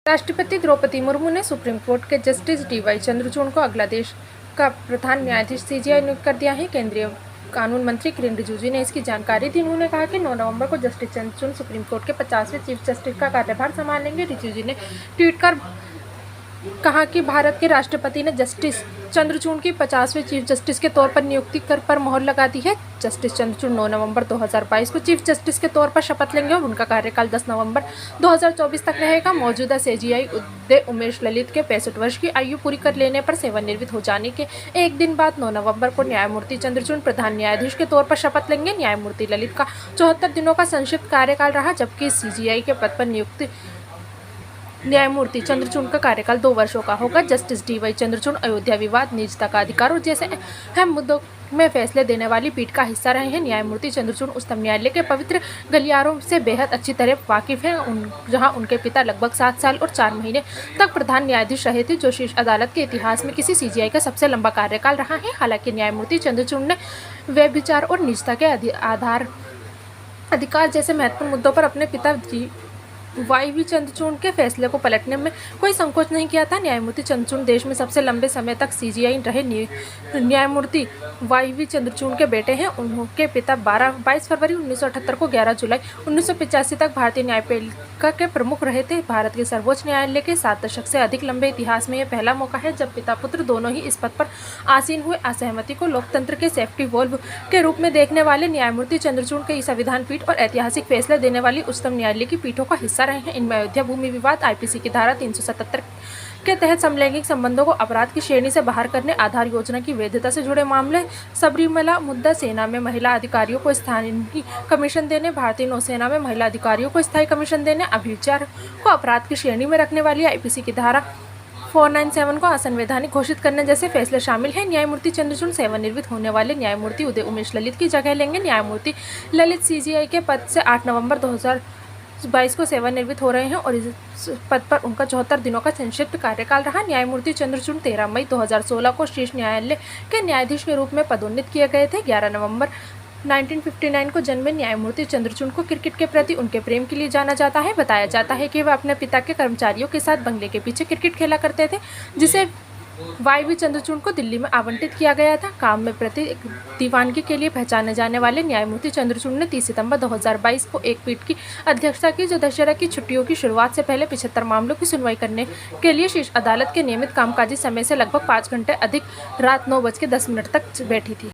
राष्ट्रपति द्रौपदी मुर्मू ने supreme court के जस्टिस डी.वाई. चंद्रचूड़ को अगला देश का प्रधान न्यायाधीश सीजेआई नियुक्त कर दिया है। केंद्रीय कानून मंत्री किरेन रिजिजू ने इसकी जानकारी दी। उन्होंने कहा कि 9 नवंबर को जस्टिस चंद्रचूड़ सुप्रीम कोर्ट के 50वें चीफ जस्टिस का कार्यभार संभालेंगे। रिजिजू ने ट्वीट कर कहा कि भारत के राष्ट्रपति ने जस्टिस चंद्रचूड़ की 50वें चीफ जस्टिस के तौर पर नियुक्ति कर पर मोहर लगा दी है। जस्टिस चंद्रचूड़ 9 नवंबर 2022 को चीफ जस्टिस के तौर पर शपथ लेंगे और उनका कार्यकाल 10 नवंबर 2024 तक रहेगा। मौजूदा सीजेआई उदय उमेश ललित के 65 वर्ष की आयु पूरी कर लेने पर सेवानिवृत्त हो जाने के एक दिन बाद 9 नवंबर को न्यायमूर्ति चंद्रचूड़ प्रधान न्यायाधीश के तौर पर शपथ लेंगे। न्यायमूर्ति ललित का 74 दिनों का संक्षिप्त कार्यकाल रहा, जबकि सीजेआई के पद पर नियुक्त न्यायमूर्ति चंद्रचूड़ का कार्यकाल 2 वर्षों का होगा। Justice D.Y.. चंद्रचूड़ अयोध्या विवाद, निजता का अधिकार और जैसे अहम मुद्दों में फैसले देने वाली पीठ का हिस्सा रहे हैं। न्यायमूर्ति चंद्रचूड़ उच्चतम न्यायालय के पवित्र गलियारों से बेहद अच्छी तरह वाकिफ हैं, जहां उनके पिता लगभग 7 साल और 4 महीने तक प्रधान न्यायाधीश रहे थे, जो शीर्ष अदालत के इतिहास में किसी सीजेआई का सबसे लंबा कार्यकाल रहा है। हालांकि न्यायमूर्ति चंद्रचूड़ ने व्यभिचार और निजता के अधिकार जैसे महत्वपूर्ण मुद्दों पर अपने पिता वाई.वी. चंद्रचूड़ के फैसले को पलटने में कोई संकोच नहीं किया था। न्यायमूर्ति चंद्रचूड़ देश में सबसे लंबे समय तक सीजेआई रहे न्यायमूर्ति वाई.वी. चंद्रचूड़ के बेटे हैं। उनके पिता 22 फरवरी 1978 को 11 जुलाई 1985 तक भारतीय न्यायपालिका के प्रमुख रहे थे। भारत के सर्वोच्च न्यायालय के 7 दशक से अधिक लंबे इतिहास में यह पहला मौका है जब पिता पुत्र दोनों ही इस पद पर आसीन हुए। असहमति को लोकतंत्र के सेफ्टी वॉल्व के रूप में देखने वाले न्यायमूर्ति चंद्रचूड़ कई संविधान पीठ और ऐतिहासिक फैसले देने वाली उच्चतम न्यायालय की पीठों का हिस्सा रहे हैं। इनमें अयोध्या भूमि विवाद, आईपीसी की धारा 377 के तहत समलैंगिक संबंधों को अपराध की श्रेणी से बाहर करने, आधार योजना की वैधता से जुड़े मामले, सबरीमला मुद्दा, सेना में महिला अधिकारियों को स्थायी कमीशन देने, भारतीय नौसेना में महिला अधिकारियों को स्थायी कमीशन देने, अभिचार को अपराध की श्रेणी में रखने वाली आईपीसी की धारा 497 को असंवैधानिक घोषित करने जैसे फैसले शामिल हैं। न्यायमूर्ति चंद्रचूड़ सेवानिवृत्त होने वाले न्यायमूर्ति उदय उमेश ललित की जगह लेंगे। न्यायमूर्ति ललित सीजेआई के पद से 8 नवंबर 2022 को सेवानिवृत्त हो रहे हैं और इस पद पर उनका 74 दिनों का संक्षिप्त कार्यकाल रहा। न्यायमूर्ति चंद्रचूड़ 13 मई 2016 को शीर्ष न्यायालय के न्यायाधीश के रूप में पदोन्नत किए गए थे। 11 नवंबर 1959 को जन्मे न्यायमूर्ति चंद्रचूड़ को क्रिकेट के प्रति उनके प्रेम के लिए जाना जाता है। बताया जाता है कि वह अपने पिता के कर्मचारियों के साथ बंगले के पीछे क्रिकेट खेला करते थे, जिसे वाई.वी. चंद्रचूड़ को दिल्ली में आवंटित किया गया था। काम में प्रति दीवानगी के लिए पहचाने जाने वाले न्यायमूर्ति चंद्रचूड़ ने 30 सितंबर 2022 को एक पीठ की अध्यक्षता की, जो दशहरा की छुट्टियों की शुरुआत से पहले 75 मामलों की सुनवाई करने के लिए शीर्ष अदालत के नियमित कामकाजी समय से लगभग 5 घंटे अधिक रात 9:10 तक बैठी थी।